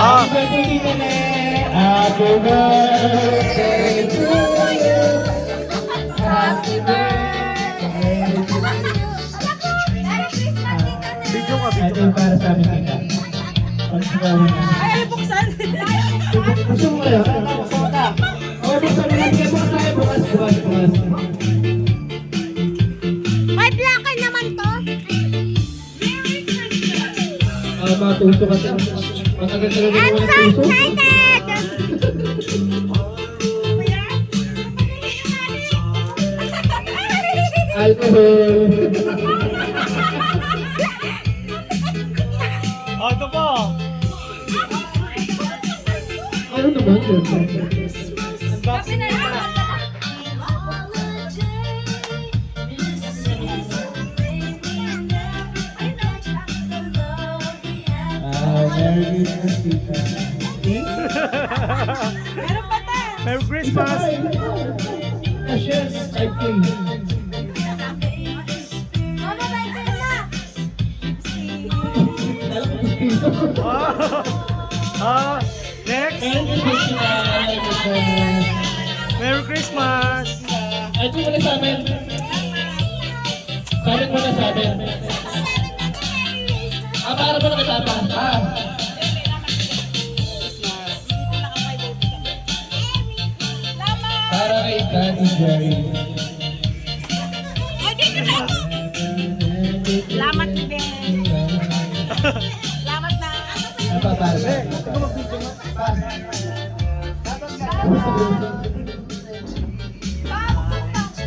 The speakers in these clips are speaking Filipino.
Happy birthday, Nene! Happy birthday to you! Happy birthday to you! Video ka, Ito video yung ka. para sa amin, Tita. Pagsigawin na. Ay, buksan. Gusto mo kayo? Okay, buksan mo natin. Bukas tayo. Bukas. May blacker naman to. Matuso ka. Matagal talaga I'm naman so ang puso. excited! Alcohol. Oh, ito po. Ano naman yun? Unboxing na ito. Merry Christmas, Tita. Meron pa ta. Merry Christmas. Yes, I think. Mama, may ito na. Next. Merry Christmas. Merry Christmas. Ito muna sa amin. Sabi mo na sa amin. Para mo na katapang. Para kay Daddy Jerry. Salamat, Ben. Salamat na. Para sa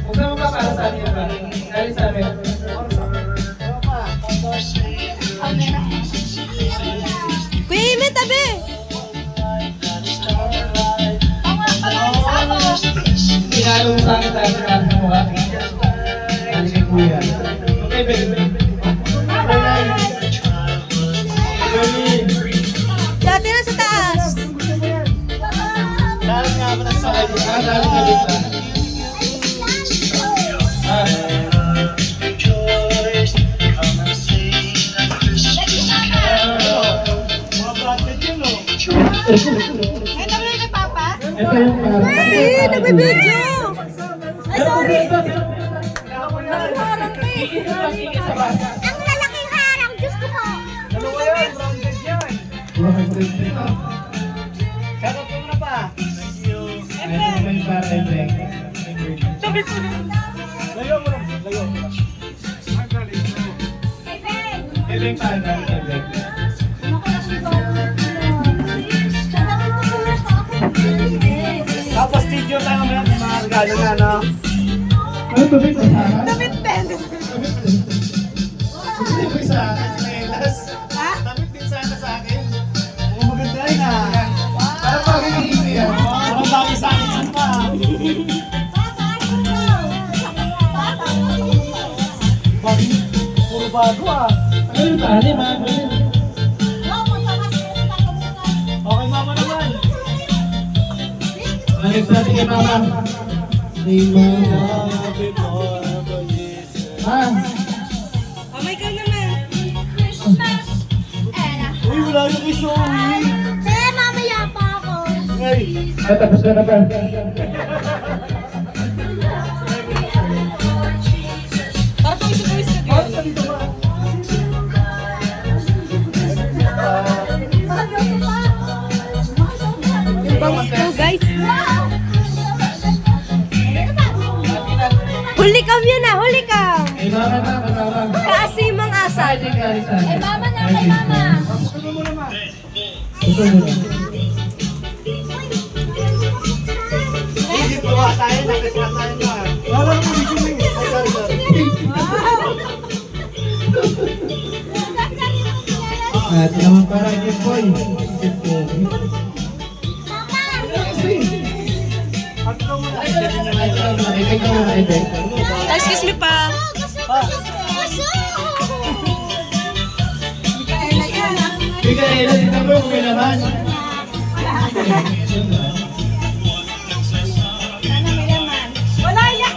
Kung saan mo ba para sa amin yung ba? Dahil sa amin. Kuya Ime, tabi. Pinalo mo sa akin tayo sa mukha. Dahil kay Kuya. Okay, baby. Dati na sa taas. Dahil nga ba na sa Dahil ka dito. mga branded yun, oh. Ay, tabi na kay Papa. Ito yung para. Ay, nagbibidyo. Ay, sorry. Harang ka eh. Ang lalaking harang. Diyos ko po. Dalawa yan, branded yan. Shoutout mo na pa. Ito naman yung para kay Beng. Tabi ko na. Layo mo na. Layo. Ang galing mo. Kay Beng para kay Beng. Tapos video tayo mamaya ng mga regalo na, no? Ano to, Beng? Kasama? Damit Ben. Hindi ko sa akin. Melas. Ha? Damit din sana sa akin. Mga maganda yun, ah. Para bagay ng hindi yan. Parang bagay sa akin yan pa. Bagay. Puro bago, ah. Ano yung tali, ma'am? Okay, mama naman. Next natin kay Mama. Kay Mama. Oh, may ka naman. Uy, wala yung kay Zoe. Kaya mamaya pa ako. Ngay. Tapos na ba? Para pang isa-pawis ka din. So guys, huli kam yun na, huli kam. Kay Mama na, kay Mama. Kasi mga asal. Kay Mama na, kay Mama. Gusto mo na. Hindi po tayo, nakasya tayo na. Wala mo video mo. Ay, sorry. At naman para kay Boy. Excuse me pa. Mikaela, dito mo kung kailangan. Wala yan.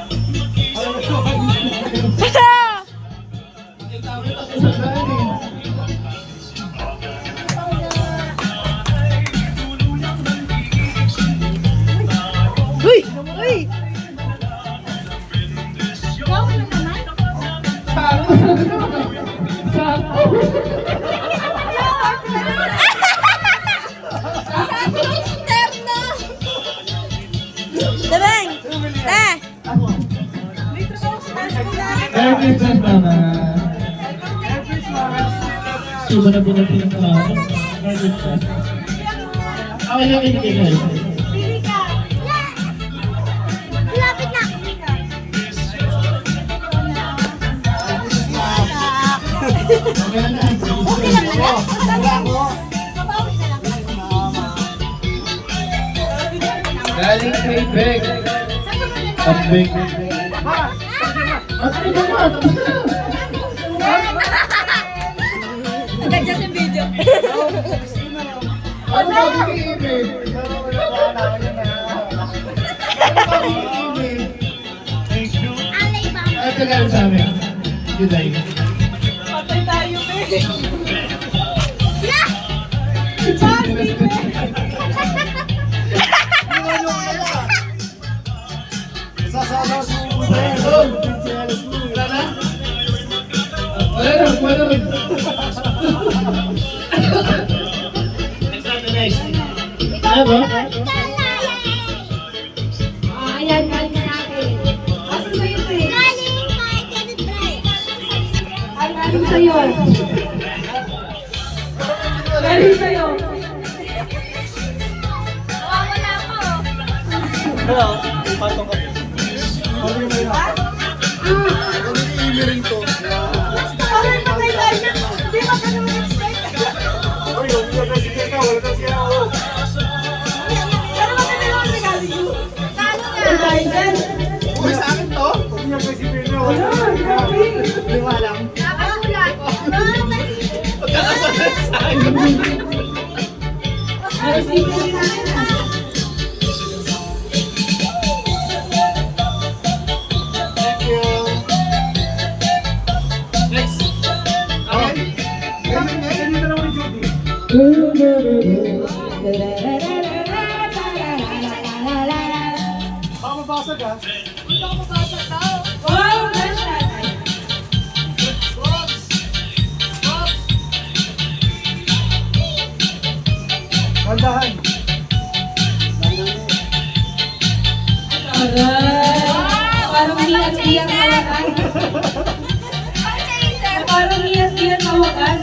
Terno! Dabang! Eh! Merry Christmas, Mama. Suba na po natin ang pangalan. Merry Christmas. Okay lang ibigay. Lapit na! Okay lang na. Okay lang na. Wala ko. Galing kay Beg. Ang Beg. At ano ba ba? Agad dyan sa video. Ano ba kay Beg? Alay ba? At tagal sa amin. Juday. Patay tayo, babe. Sasama sa Wala na, wala na. Ano ba? Ayan, galing na natin. Asan ba yun, babe? Galing kay Kenneth Bryant. Galing sa'yo. Galing sa'yo. Nawawala ako. Parang patay tayo na. Hindi ba ka naman expect? Pero maganda naman sa galing mo. Talo na. Patay tayo dyan. Uy, sa akin to? Ayun, grabe. Lima lang. Nakagulat. Alas dito rin natin, ha? Thank you. Next. Okay. Ganyan na naman ni Judy. Baka mabasag ha. Wow, flashlight. Kandahan. Parang iyan hawakan. Parang iyan hawakan.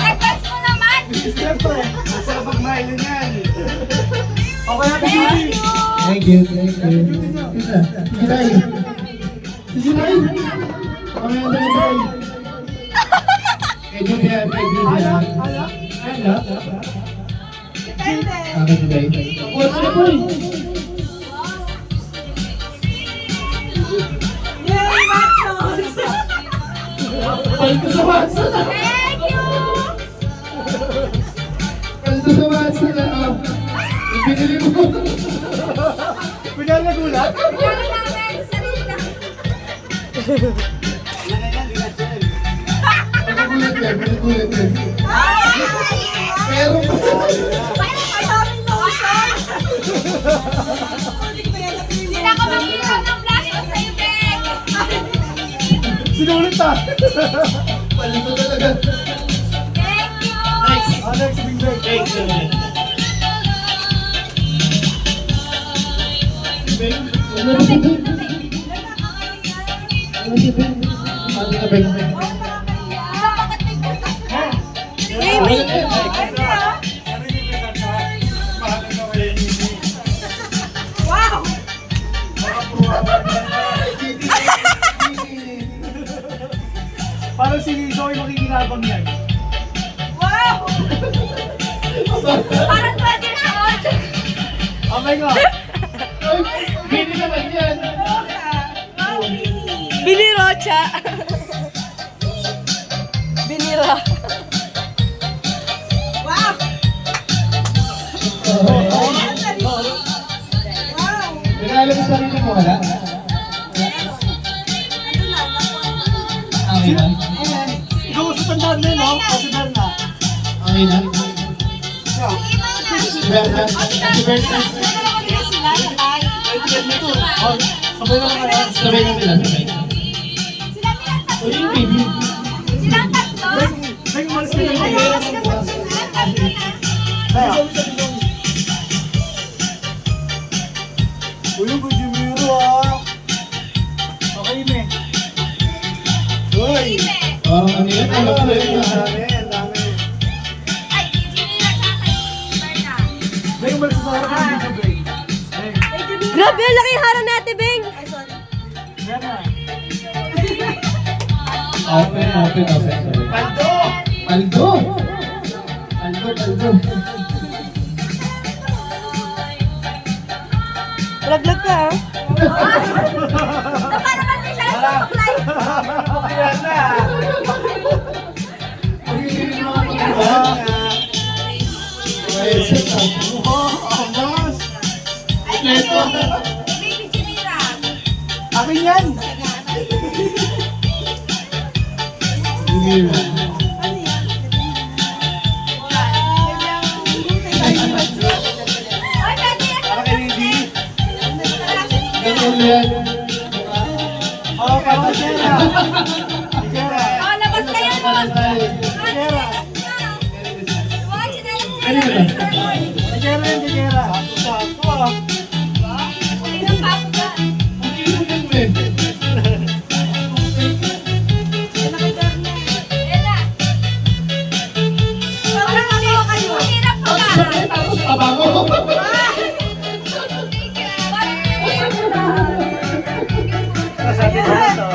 I-text mo naman. Siyempre, nasa pagmailin yan. Okay na, Judy. Thank you, thank you. Isa. Juday. Si Juday. Okay na, Juday. Kay Juday, kay Juday. Ala? Ano? Ako Juday. What's up, boy? Yay, Maxos! Balik ko sa Watson na. Thank you. Balik ko sa Watson na. Yung binili mo. Pinyal na gulat? Galing namin sa sarili lang. Nagugulat yan, nagugulat yan. Pero Maraming lotion. Hindi na ako mag-iwan ng flashlight sa'yo, Bek. Sinulit ha? balik ko talaga. Thank you. Next, big break. Ano si Ben? Ano si Ben? Ano si Ben? Wow! Parang si Zoe makikinabang yan. Wow! Parang pwede na ako. Oh my God. Bini naman yan. Wow, Bini Rocha. Binira. wow! Oh, Wow! regalo mo sarili mo, wala? Okay lang. Ikaw sa tandaan na yun, no? Kasi Berna. Okay lang. Siya. Si Berna. Si Berna. Oh, sabay na naman yan. Sabay na sila, sabay. Sila nilang O yung baby. Silang tatlo. May umalis na yung Ay, pera. silang tatlo na. Kaya. Uy, yung Jimiro ah. Okay, me. Uy. Parang ano yan? Alam ko yun. Ang dami, ang dami. Ay, Jimmy na kay Berna. May umalis na harap ng video break. Grabe, ang laki harang natin, Beng. Yan na. Open. Paldo! Paldo. Vlog ka, ha? Para ba siya sa supply? Yan na. Angas. Baby Jimira. Akin yan. Ay, pwede yan. Para kay Lady. Oh, para kay Jera. Jera. Oh, labas kayo. Jera. Watch it. Jera yan, Jera. Sakto ah. Ilang papo ka? Ella. Parang ano kayo? Hirap pa ka. Sabi ko ito.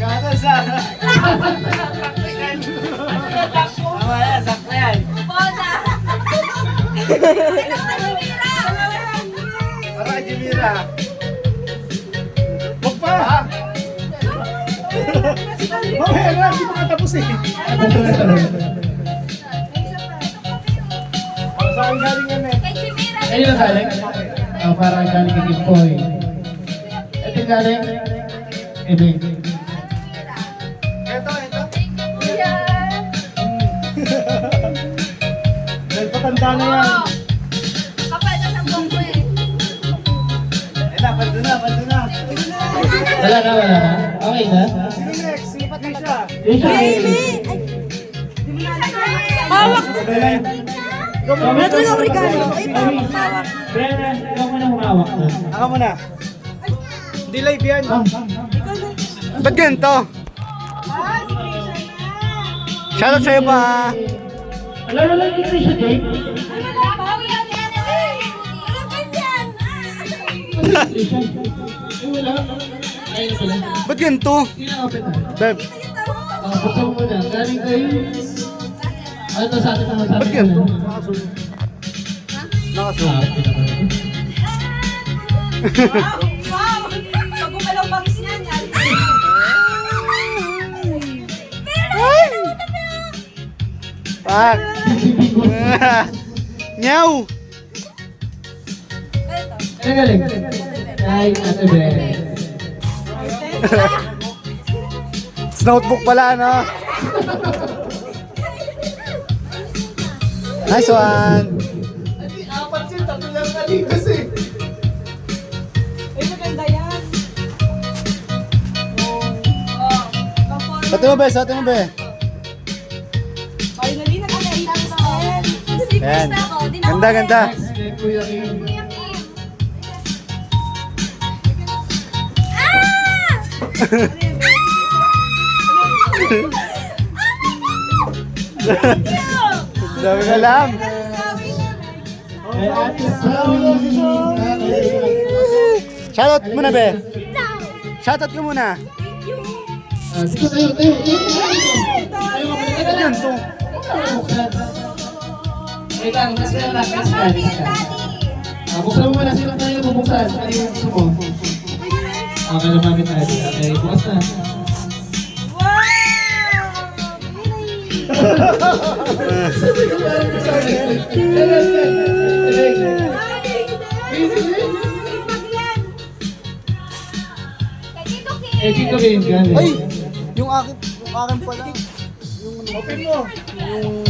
Gano'n sa... Tama yan, sakto yan. Boda. Para kay Jimira. Huwag pa! Mamaya na, hindi pa katapos eh. Sa akin galing yan eh. Kay Jimira. Ayun ang galing. Parang galing kay Kimpoy. Ito yung galing. Ebe. Ito. Kuya. Dahil patanda na yan. Kapal na sa buhok ko eh. Paldo na. Wala na. Okay na? Sige next, si Patricia. Hawak. Comment Wala talaga Amerikano. Ay, hawak. Brenna, ikaw mo na humawak na. Ako muna. Di live yan. Ah, Ba't ganito? Shoutout sa'yo pa. Wala yung Trisha Jane. Bawi ang yan eh. Ano ba yan? Trisha. Wala. Ayun pala. Ba't ganito? Sino ang open na? Beb, Buksan mo muna. Galing kayo. Ano to sa atin naman sabi ba't ko ganito? na? Nakasunod. Ah, Nakasunod. Wow! Pag gumalaw bangs niyan, yan. Pak. Nyaw. Ano galing? Ay, Ate Ben. Notebook pala, ano? Nice one. Apat yun, tatlo lang kanina kasi. Ay, maganda yan. Sate mo, be. Finally, nakakailan sa akin. Yan. Ganda. Next, kay Kuya Kim. Dami ka lang. Kay Ate Zoe. Shoutout muna, be. Shoutout ka muna. Dito tayo. Ba't ganito? Wait lang, kasi na buksan mo muna sila tayo bubuksan. Ano yung gusto mo? Okay, lumamit tayo. Okay, bukas na. Eh, dito game galing. Ay! Yung akin pala. Open mo. Yung...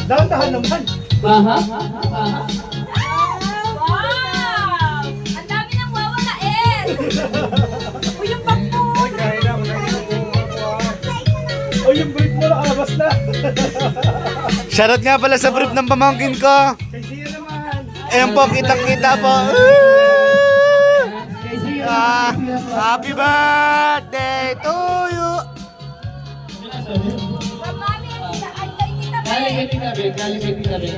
Dahan-dahan naman. Baha? Wow! Ang dami nang wawalain! Shoutout nga pala sa brief ng pamangkin ko. Kay Sia naman. Ayan po, kitang-kita po. Happy birthday to you. Mami, antay kita ba? Galing kay Tita Ben, galing kay Tita Ben.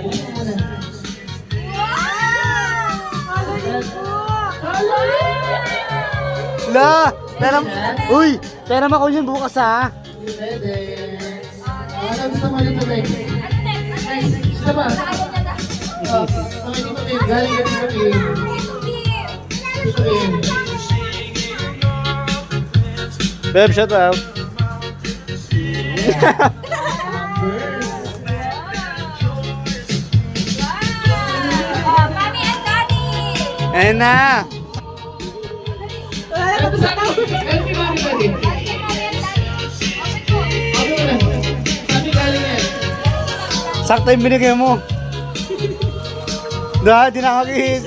La, pera, uy, pera mo ko yun bukas ha. Ano gusto mo nito, Ben? Gusto ba? Okay, Tita Ben, galing kay Tita Ben. Tita Ben. Beb, shout out. Mami and Daddy! Ayan na. Ano sa galing kay Mami ba din? Ako na. Sabi galing yan. Sakto yung binigay mo. Di nakakihit.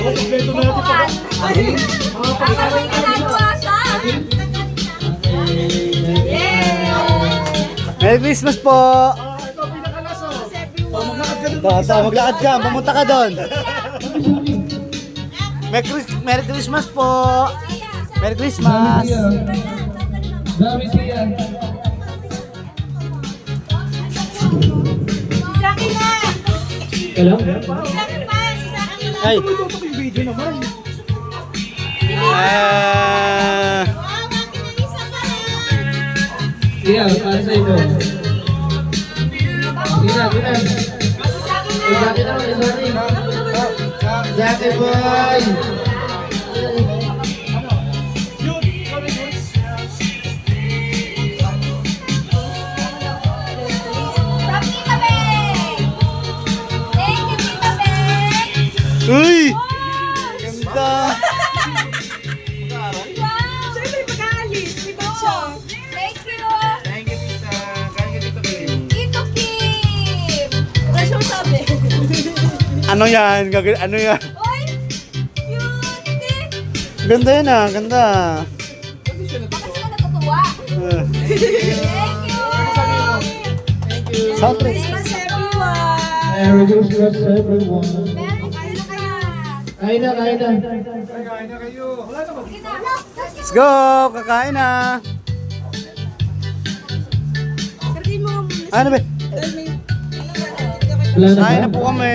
Oh, kompleto na natin pa. Sabay ka lang buwasa! Merry Christmas po. Ito, pinakalaso. Maglakad ka dun. Maglakad ka, pumunta ka doon. Merry Christmas po. Merry Christmas. Dami siya. Saki na! Hello? Saki pa! Saki na! Ay. Tutok yung video naman. Siya, para sa ito. Siya, siya. Jacket ako, sorry. Jacket boy! From Tita Beng! Thank you, Tita Beng! Uy! Ganda. Wow! Siyempre, pag-aalis. May bag siya. Thank you! Thank you, tita. Thank you, tita Kim. Tito Kim! Wala siyang sabi. Ano yan? Ano yan? Uy! Cutie! Ganda yan ah, ganda. Bakit sila natutuwa? Thank you! Soundtrack. Christmas, everyone! Merry Christmas everyone. Meron kayo na kaya? Kain na, kain na. Kain na kayo. Wala naman. Let's go! Kakain na. Kargain mo nga muna. Ano ba? Wala na Kain ba? na po kami.